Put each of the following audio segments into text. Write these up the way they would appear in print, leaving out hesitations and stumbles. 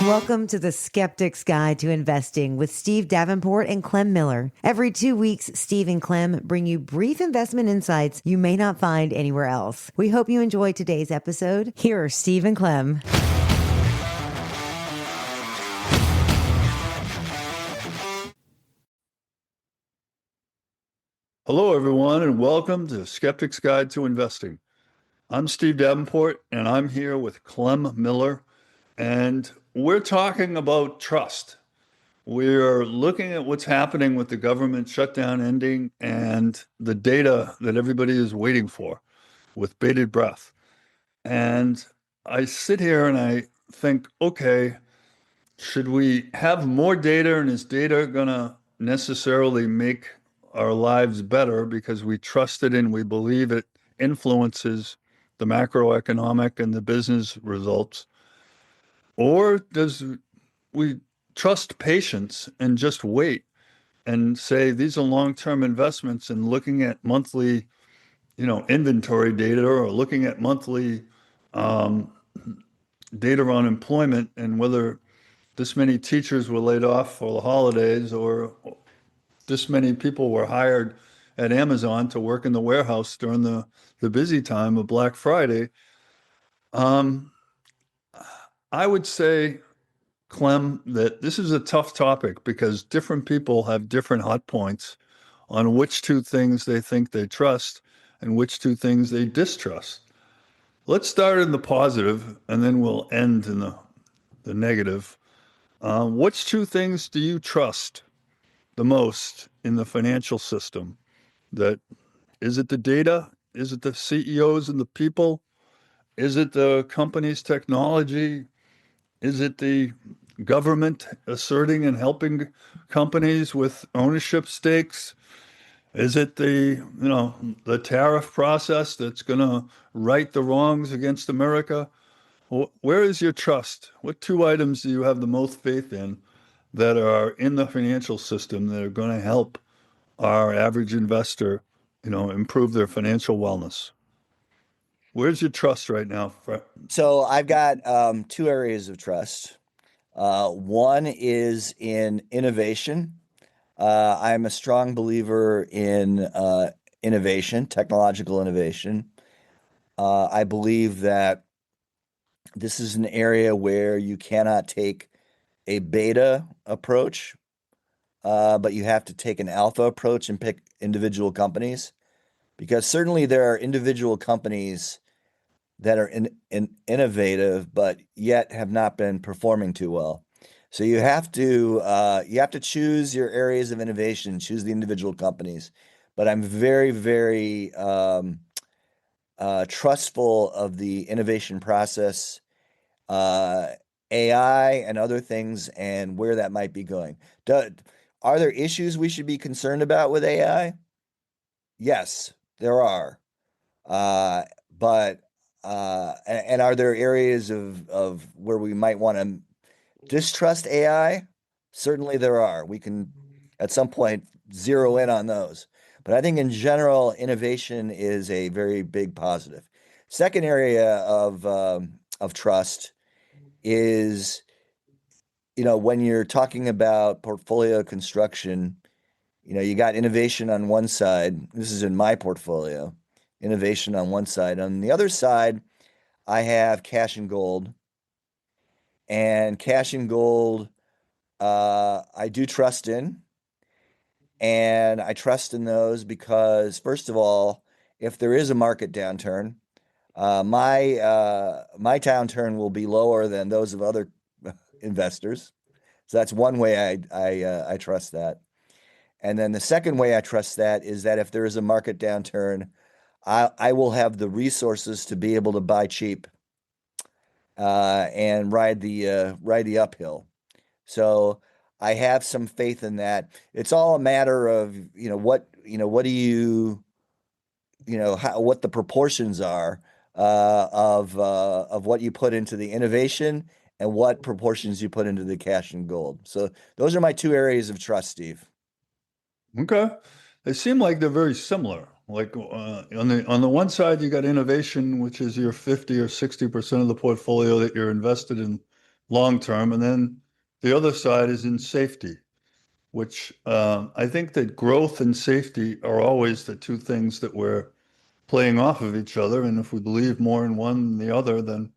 Welcome to the Skeptic's Guide to Investing with Steve Davenport and Clem Miller. Every 2 weeks, Steve and Clem bring you brief investment insights you may not find anywhere else. We hope you enjoy today's episode. Here are Steve and Clem. Hello, everyone, and welcome to Skeptic's Guide to Investing. I'm Steve Davenport, and I'm here with Clem Miller, and we're talking about trust. We're looking at what's happening with the government shutdown ending and the data that everybody is waiting for with bated breath. And I sit here and I think, okay, should we have more data, and is data going to necessarily make our lives better because we trust it and we believe it influences the macroeconomic and the business results? Or does we trust patience and just wait and say these are long-term investments, and looking at monthly, inventory data, or looking at monthly data on employment and whether this many teachers were laid off for the holidays or this many people were hired at Amazon to work in the warehouse during the busy time of Black Friday. I would say, Clem, that this is a tough topic because different people have different hot points on which two things they think they trust and which two things they distrust. Let's start in the positive and then we'll end in the negative. Which two things do you trust the most in the financial system? Is it the data? Is it the CEOs and the people? Is it the company's technology? Is it the government asserting and helping companies with ownership stakes? Is it the tariff process that's going to right the wrongs against America? Where is your trust? What two items do you have the most faith in that are in the financial system that are going to help our average investor, improve their financial wellness? Where's your trust right now? So I've got two areas of trust. One is in innovation. I'm a strong believer in innovation, technological innovation. I believe that this is an area where you cannot take a beta approach, but you have to take an alpha approach and pick individual companies, because certainly there are individual companies that are innovative, but yet have not been performing too well. So you have to choose your areas of innovation, choose the individual companies. But I'm very, very trustful of the innovation process, AI and other things, and where that might be going. Are there issues we should be concerned about with AI? Yes, there are. And are there areas of where we might want to distrust AI? Certainly there are. We can at some point zero in on those. But I think in general, innovation is a very big positive. Second area of trust is, when you're talking about portfolio construction, you got innovation on one side. This is in my portfolio. Innovation on one side. On the other side, I have cash and gold. And cash and gold, I do trust in. And I trust in those because, first of all, if there is a market downturn, my downturn will be lower than those of other investors. So that's one way I trust that. And then the second way I trust that is that if there is a market downturn, I will have the resources to be able to buy cheap and ride the uphill. So I have some faith in that. It's all a matter of what the proportions are of what you put into the innovation and what proportions you put into the cash and gold. So those are my two areas of trust, Steve. Okay, they seem like they're very similar. Like on the one side, you got innovation, which is your 50 or 60% of the portfolio that you're invested in long term. And then the other side is in safety, which I think that growth and safety are always the two things that we're playing off of each other. And if we believe more in one than the other, then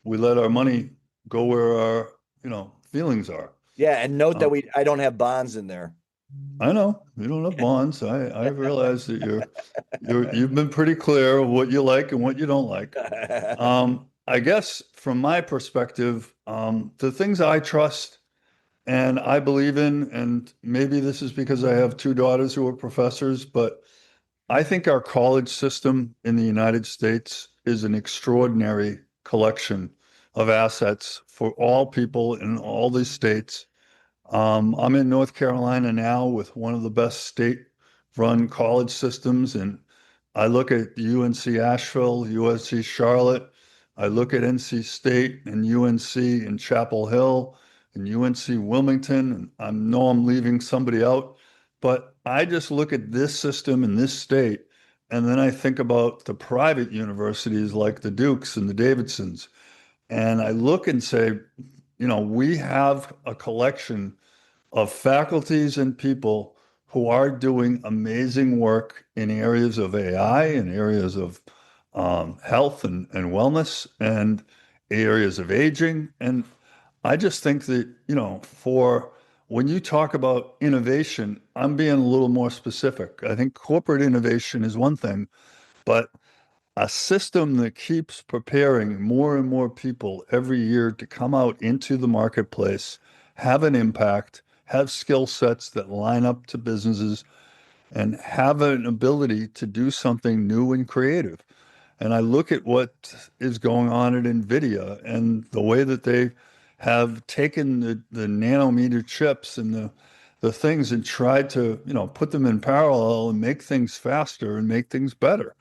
we let our money go where our, feelings are. Yeah, and note that Um, I don't have bonds in there. I know you don't have bonds. I realize that you've been pretty clear of what you like and what you don't like. I guess from my perspective, the things I trust and I believe in, and maybe this is because I have two daughters who are professors, but I think our college system in the United States is an extraordinary collection of assets for all people in all these states. I'm in North Carolina now with one of the best state-run college systems, and I look at UNC Asheville, UNC Charlotte. I look at NC State and UNC in Chapel Hill and UNC Wilmington, and I know I'm leaving somebody out, but I just look at this system in this state, and then I think about the private universities like the Dukes and the Davidsons, and I look and say, we have a collection of faculties and people who are doing amazing work in areas of AI, in areas of health and wellness, and areas of aging. And I just think that, for when you talk about innovation, I'm being a little more specific. I think corporate innovation is one thing, but a system that keeps preparing more and more people every year to come out into the marketplace, have an impact, have skill sets that line up to businesses, and have an ability to do something new and creative. And I look at what is going on at NVIDIA and the way that they have taken the nanometer chips and the things and tried to, put them in parallel and make things faster and make things better.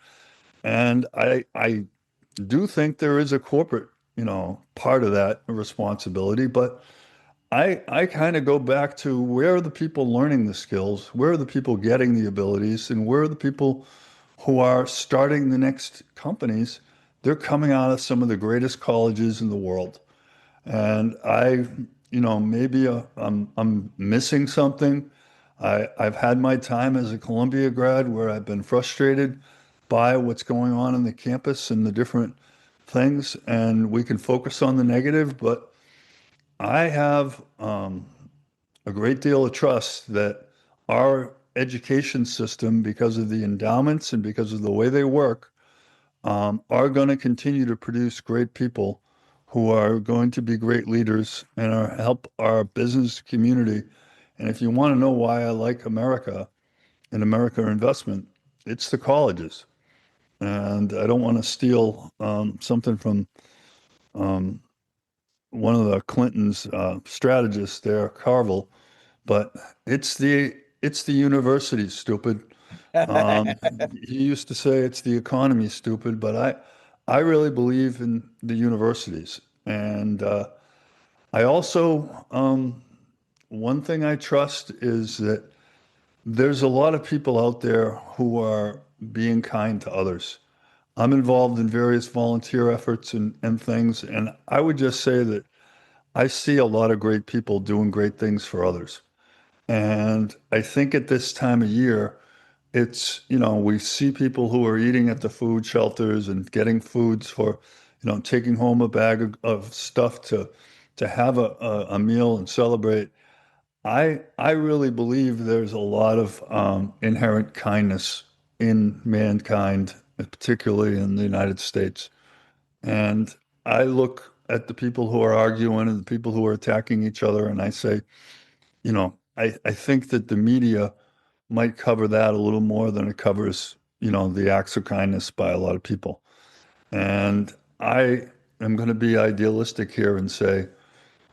And I do think there is a corporate, part of that responsibility, but I kind of go back to where are the people learning the skills, where are the people getting the abilities, and where are the people who are starting the next companies? They're coming out of some of the greatest colleges in the world. And maybe I'm missing something. I've had my time as a Columbia grad where I've been frustrated by what's going on in the campus and the different things, and we can focus on the negative, but I have a great deal of trust that our education system, because of the endowments and because of the way they work, are going to continue to produce great people who are going to be great leaders and help our business community. And if you want to know why I like America and America investment, it's the colleges. And I don't want to steal something from um, one of the Clintons' strategists there, Carville, but it's the university, stupid. Um, he used to say it's the economy, stupid, but I really believe in the universities. And I also, one thing I trust is that there's a lot of people out there who are being kind to others. I'm involved in various volunteer efforts and things, and I would just say that I see a lot of great people doing great things for others. And I think at this time of year, it's, we see people who are eating at the food shelters and getting foods for, taking home a bag of stuff to have a meal and celebrate. I really believe there's a lot of inherent kindness in mankind, particularly in the United States. And I look at the people who are arguing and the people who are attacking each other, and I say, I think that the media might cover that a little more than it covers, the acts of kindness by a lot of people. And I am going to be idealistic here and say,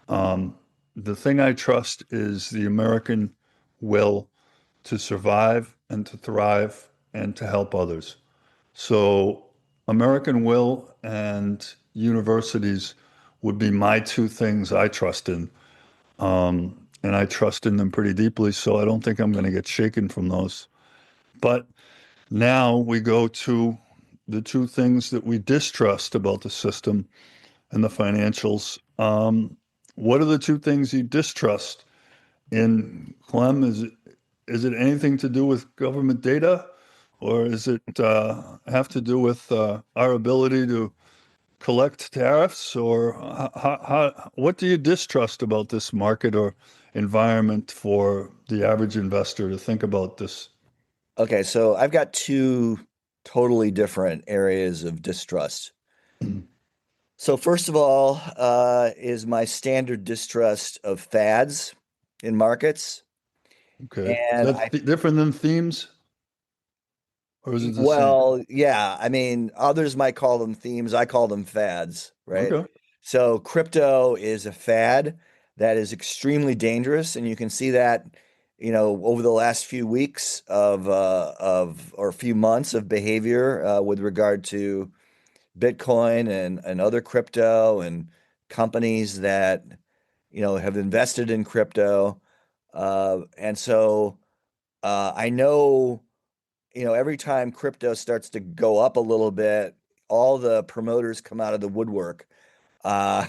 um, the thing I trust is the American will to survive and to thrive and to help others. So American will and universities would be my two things I trust in. And I trust in them pretty deeply, so I don't think I'm going to get shaken from those. But now we go to the two things that we distrust about the system and the financials. What are the two things you distrust in Clem? Is it anything to do with government data, or is it have to do with our ability to collect tariffs, or what do you distrust about this market or environment for the average investor to think about this? Okay, so I've got two totally different areas of distrust. So first of all, is my standard distrust of fads in markets. Okay, is And that different than themes, or is it the same? well, yeah, I mean, others might call them themes. I call them fads, right? Okay. So crypto is a fad that is extremely dangerous, and you can see that, over the last few weeks of or a few months of behavior with regard to Bitcoin and other crypto and companies that, have invested in crypto. And so I know, every time crypto starts to go up a little bit, all the promoters come out of the woodwork. Uh,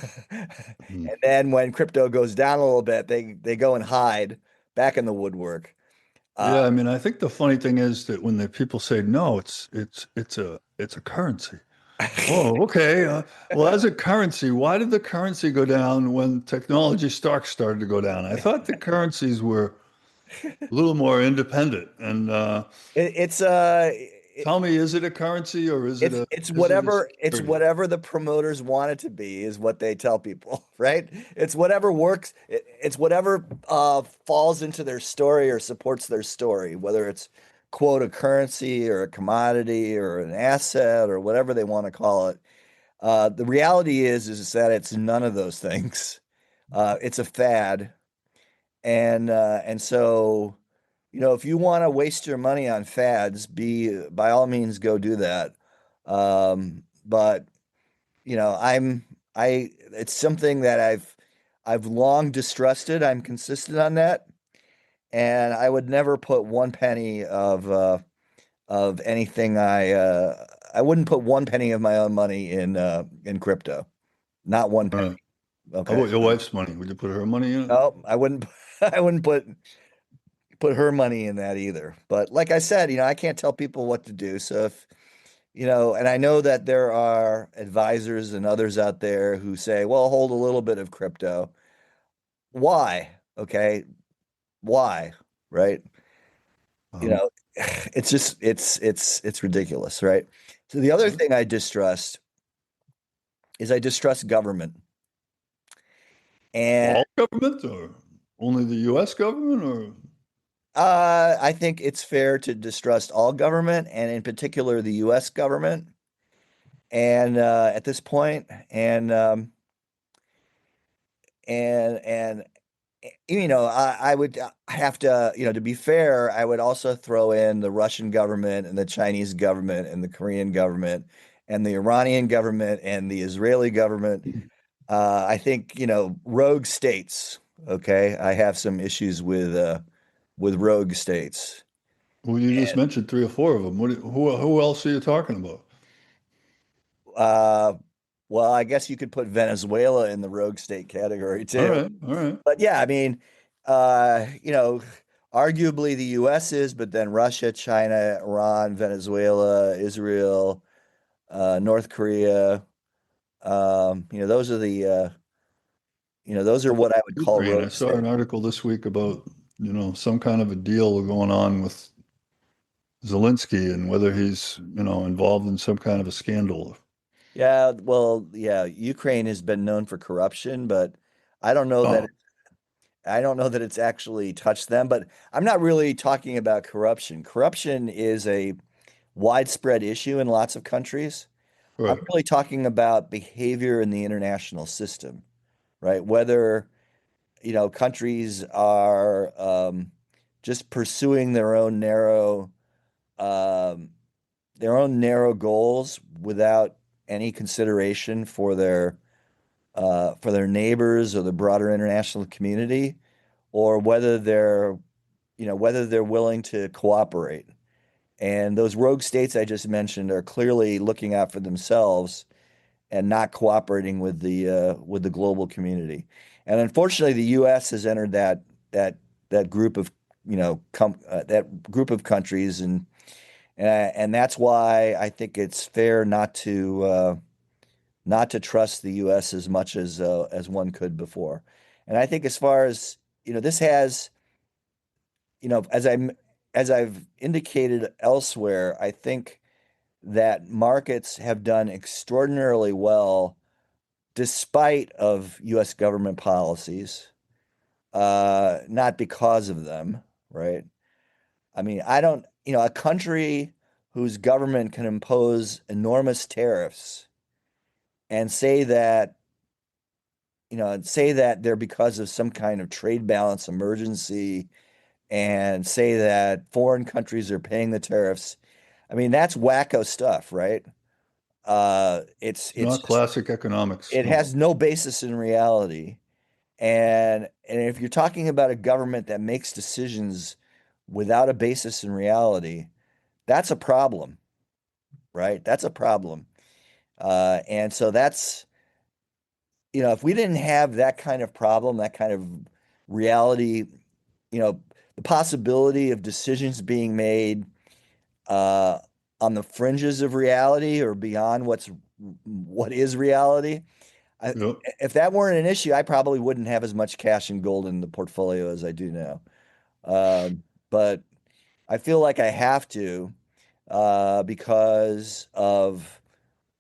Hmm. and then when crypto goes down a little bit, they go and hide back in the woodwork. Uh, Yeah, I mean, I think the funny thing is that when the people say no, it's a currency. Oh, okay. Well, as a currency, why did the currency go down when technology stocks started to go down? I thought the currencies were a little more independent. And it's tell me, is it a currency or It's is it a it's security? whatever the promoters want it to be is what they tell people, right? It's whatever works. It's whatever falls into their story or supports their story, whether it's quote a currency or a commodity or an asset or whatever they want to call it. The reality is that it's none of those things. It's a fad, and so if you want to waste your money on fads, be by all means go do that. But it's something that I've long distrusted. I'm consistent on that, and I would never put one penny of anything I wouldn't put one penny of my own money in crypto. Not one All penny. right. How Okay. about your wife's money? Would you put her money in it? No, I wouldn't I wouldn't put her money in that either. But like I said, I can't tell people what to do. So if, and I know that there are advisors and others out there who say, well, hold a little bit of crypto. Why? Okay. Why? Right? You Um, know, it's just it's ridiculous, right? So the other thing I distrust is I distrust government. And all government or only the U.S. government or I think it's fair to distrust all government and in particular the US government. And at this point, and I would have to, to be fair, I would also throw in the Russian government and the Chinese government and the Korean government and the Iranian government and the Israeli government. I think, rogue states. Okay, I have some issues with rogue states. well, you just mentioned three or four of them. Who else are you talking about? Uh, well, I guess you could put Venezuela in the rogue state category All too. right, all right. But yeah, I mean, arguably the US is, but then Russia, China, Iran, Venezuela, Israel, North Korea, those are those are what I would call Ukraine. I rogue saw an states. article this week about, some kind of a deal going on with Zelensky and whether he's, involved in some kind of a scandal. Yeah, well, yeah, Ukraine has been known for corruption, but I don't know that Oh, I don't know that it's actually touched them, but I'm not really talking about corruption. Corruption is a widespread issue in lots of countries. I'm right. really talking about behavior in the international system, right? Whether, countries are just pursuing um, their own narrow goals without any consideration for their neighbors or the broader international community, or whether they're willing to cooperate. And those rogue states I just mentioned are clearly looking out for themselves and not cooperating with the global community. And unfortunately, the U.S. has entered that group of that group of countries, and that's why I think it's fair not to trust the U.S. as much as one could before. And I think as far as this has as I've indicated elsewhere, I think that markets have done extraordinarily well despite of U.S. government policies, not because of them, right? I mean, I don't, a country whose government can impose enormous tariffs and say that they're because of some kind of trade balance emergency and say that foreign countries are paying the tariffs. I mean, that's wacko stuff, right? It's It's not just classic economics. it No. has no basis in reality. And if you're talking about a government that makes decisions without a basis in reality, that's a problem, right? That's a problem. And so that's, if we didn't have that kind of problem, that kind of reality, the possibility of decisions being made uh, on the fringes of reality or beyond what is reality. Yep. If that weren't an issue, I probably wouldn't have as much cash and gold in the portfolio as I do now. But I feel like I have to because of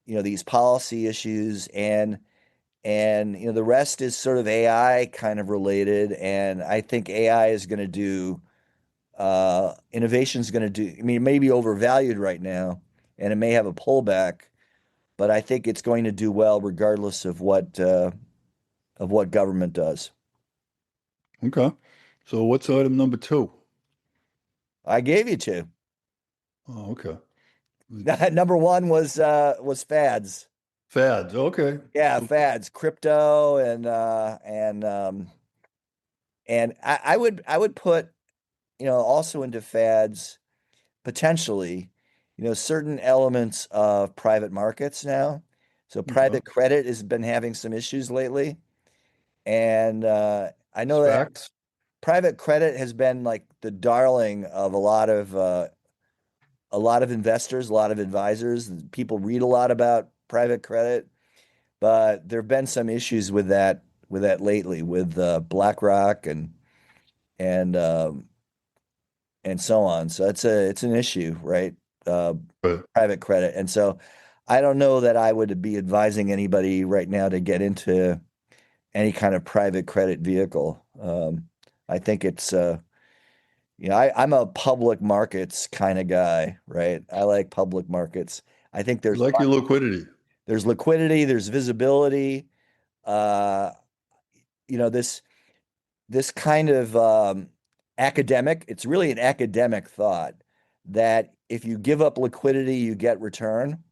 these policy issues and the rest is sort of AI kind of related. And I think AI is going to do innovation is going to do. I mean, it may be overvalued right now, and it may have a pullback, but I think it's going to do well regardless of what government does. Okay. So what's item number two? I gave you two. Oh, okay. Number one was fads. Fads. Okay. Yeah, So fads, crypto and I would put also into fads potentially certain elements of private markets now. So okay. private credit has been having some issues lately, and I know that SPACs. private credit has been like the darling of a lot of investors, a lot of advisors. People read a lot about private credit, but there have been some issues with that lately with BlackRock and um, and so on. So it's an issue, right? Uh, Right. Private credit, and so I don't know that I would be advising anybody right now to get into any kind of private credit vehicle. I think it's I'm a public markets kind of guy, right? I like public markets. I think You like your liquidity. there's liquidity, there's visibility. Uh, this kind of academic, it's really an academic thought that if you give up liquidity, you get return.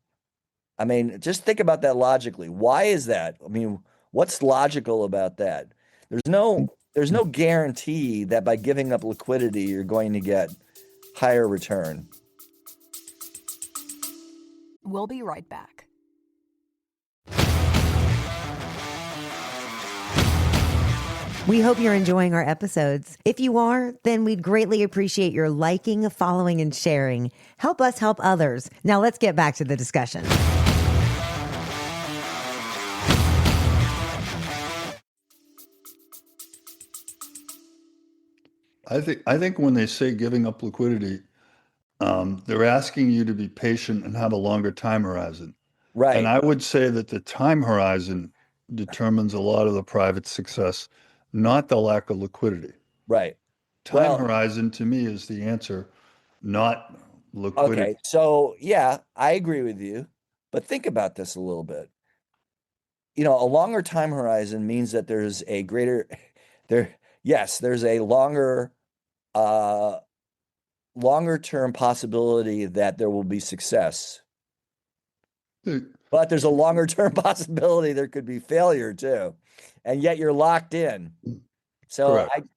I mean, just think about that logically. Why is that? I mean, what's logical about that? There's no guarantee that by giving up liquidity, you're going to get higher return. We'll be right back. We hope you're enjoying our episodes. If you are, then we'd greatly appreciate your liking, following, and sharing. Help us help others. Now let's get back to the discussion. I think when they say giving up liquidity, they're asking you to be patient and have a longer time horizon. And Right, I would say that the time horizon determines a lot of the private success, not the lack of liquidity. right. Time Well, horizon to me is the answer, not okay. liquidity. So, yeah, I agree with you. But think about this a little bit. A longer time horizon means that there's a greater there yes, there's a uh longer term possibility that there will be success. Uh, But there's a longer term possibility there could be failure too. And yet you're locked in. So Correct.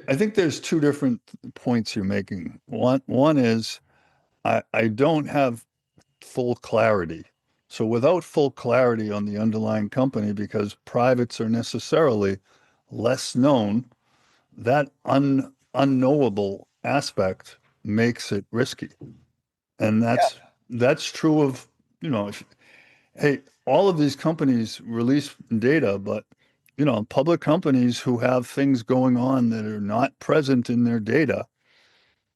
I think there's two different points you're making. One is I don't have full clarity. So without full clarity on the underlying company, because privates are necessarily less known, that unknowable aspect makes it risky. And Yeah. that's true of, hey, all of these companies release data, but public companies who have things going on that are not present in their data,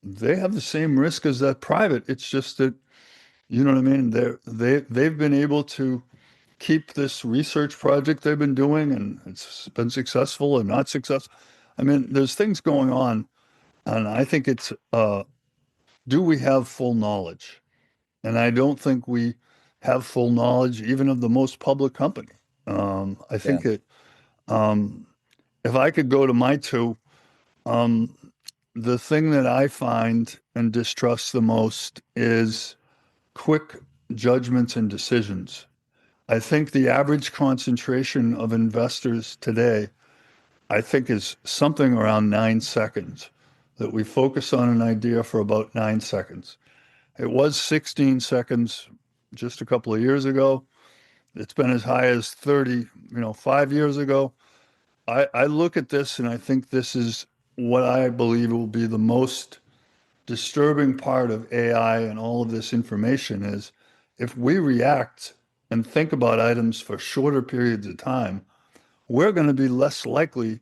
they have the same risk as that private. It's just that, you know what I mean? They've been able to keep this research project they've been doing, and it's been successful and not successful. I mean, there's things going on, and I think it's do we have full knowledge? And I don't think we have full knowledge even of the most public company. I Yeah. think um, if I could go to my two, um, the thing that I find and distrust the most is quick judgments and decisions. I think the average concentration of investors today, I think, is something around 9 seconds, that we focus on an idea for about 9 seconds. It was 16 seconds just a couple of years ago. It's been as high as 30, 5 years ago. I look at this and I think this is what I believe will be the most disturbing part of AI and all of this information is if we react and think about items for shorter periods of time, we're going to be less likely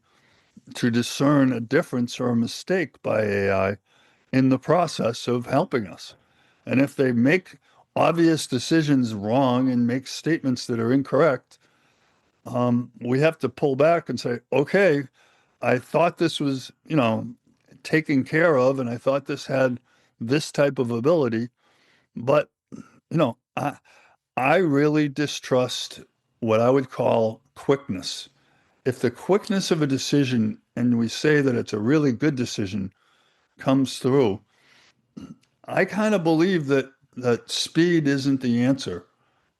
to discern a difference or a mistake by AI in the process of helping us. And if they make obvious decisions wrong and make statements that are incorrect, we have to pull back and say, okay, I thought this was, taken care of, and I thought this had this type of ability, but I really distrust what I would call quickness. If the quickness of a decision, and we say that it's a really good decision, comes through, I kind of believe that speed isn't the answer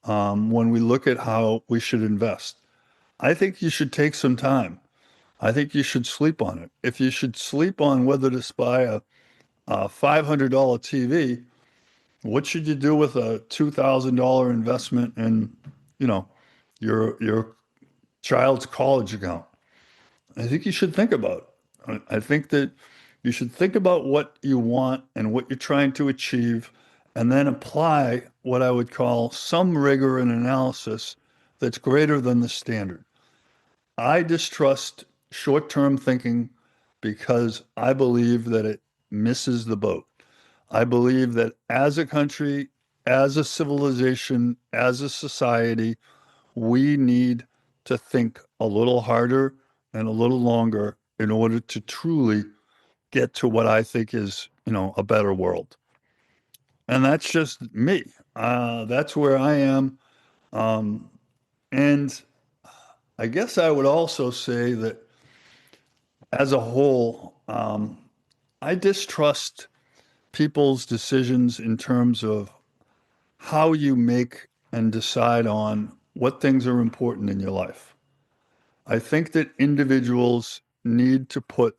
when we look at how we should invest. I think you should take some time. I think you should sleep on it. If you should sleep on whether to buy a $500 TV, what should you do with a $2,000 investment in, you know, your child's college account? I think you should think about it. I think that you should think about what you want and what you're trying to achieve, and then apply what I would call some rigor and analysis that's greater than the standard. I distrust short-term thinking because I believe that it misses the boat. I believe that as a country, as a civilization, as a society, we need to think a little harder and a little longer in order to truly get to what I think is, a better world. And that's just me. That's where I am. Um, and I guess I would also say that as a whole, I distrust people's decisions in terms of how you make and decide on what things are important in your life. I think that individuals need to put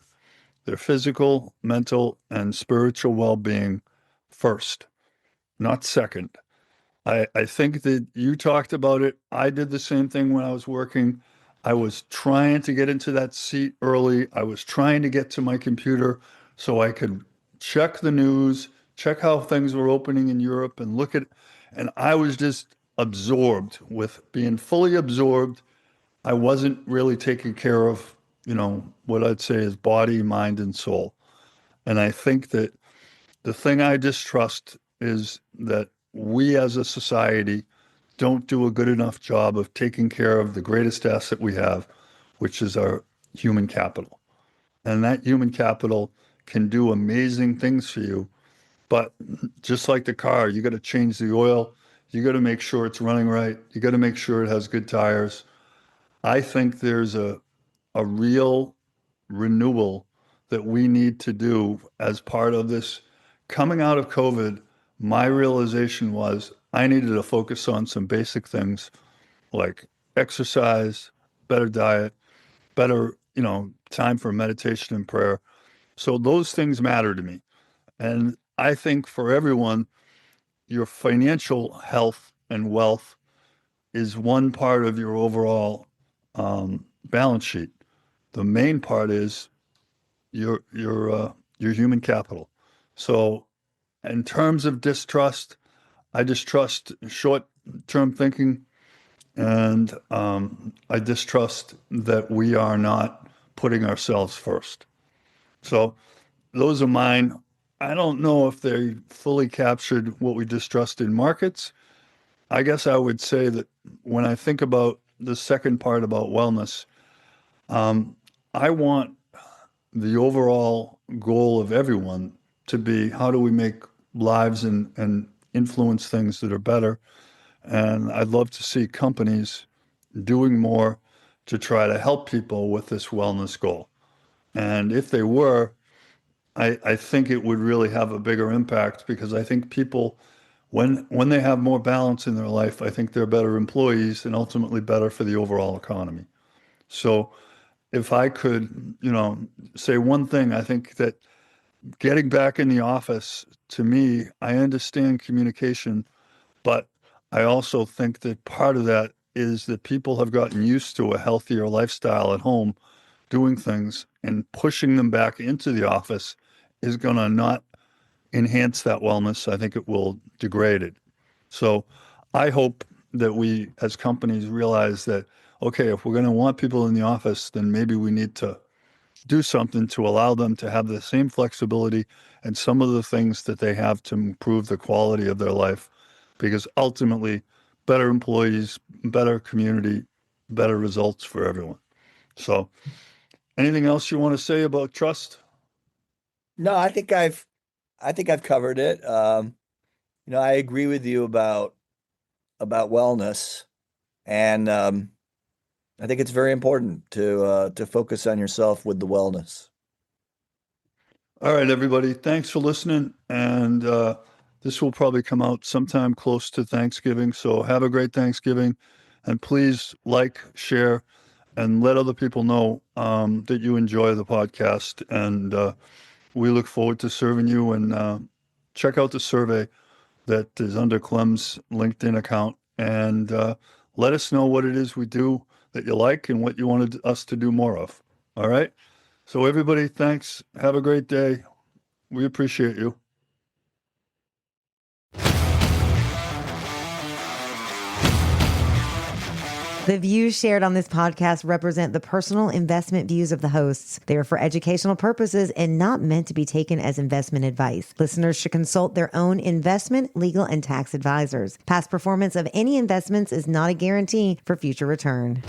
their physical, mental, and spiritual well-being first, not second. I think that you talked about it. I did the same thing when I was working. I was trying to get into that seat early. I was trying to get to my computer so I could check the news, check how things were opening in Europe, and and I was just absorbed with being fully absorbed. I wasn't really taking care of, what I'd say is body, mind, and soul. And I think that the thing I distrust is that we as a society don't do a good enough job of taking care of the greatest asset we have, which is our human capital. And that human capital can do amazing things for you. But just like the car, you got to change the oil. You got to make sure it's running right. You got to make sure it has good tires. I think there's a real renewal that we need to do as part of this. Coming out of COVID, my realization was I needed to focus on some basic things like exercise, better diet, better, time for meditation and prayer. So those things matter to me. And I think for everyone, your financial health and wealth is one part of your overall balance sheet. The main part is your human capital. So in terms of distrust, I distrust short-term thinking, and I distrust that we are not putting ourselves first. So those are mine. I don't know if they fully captured what we distrust in markets. I guess I would say that when I think about the second part about wellness, I want the overall goal of everyone to be, how do we make lives and influence things that are better? And I'd love to see companies doing more to try to help people with this wellness goal. And if they were, I think it would really have a bigger impact, because I think people, when they have more balance in their life, I think they're better employees and ultimately better for the overall economy. So if I could, say one thing, I think that getting back in the office, to me, I understand communication, but I also think that part of that is that people have gotten used to a healthier lifestyle at home, doing things, and pushing them back into the office is going to not enhance that wellness. I think it will degrade it. So I hope that we as companies realize that, okay, if we're going to want people in the office, then maybe we need to do something to allow them to have the same flexibility and some of the things that they have to improve the quality of their life, because ultimately better employees, better community, better results for everyone. So anything else you want to say about trust? No, I think I've covered it. I agree with you about wellness, and I think it's very important to focus on yourself with the wellness. All right, everybody. Thanks for listening. And this will probably come out sometime close to Thanksgiving. So have a great Thanksgiving. And please like, share, and let other people know that you enjoy the podcast. And we look forward to serving you. And check out the survey that is under Clem's LinkedIn account. And let us know what it is we do that you like and what you wanted us to do more of. All right? So everybody, thanks. Have a great day. We appreciate you. The views shared on this podcast represent the personal investment views of the hosts. They are for educational purposes and not meant to be taken as investment advice. Listeners should consult their own investment, legal, and tax advisors. Past performance of any investments is not a guarantee for future return.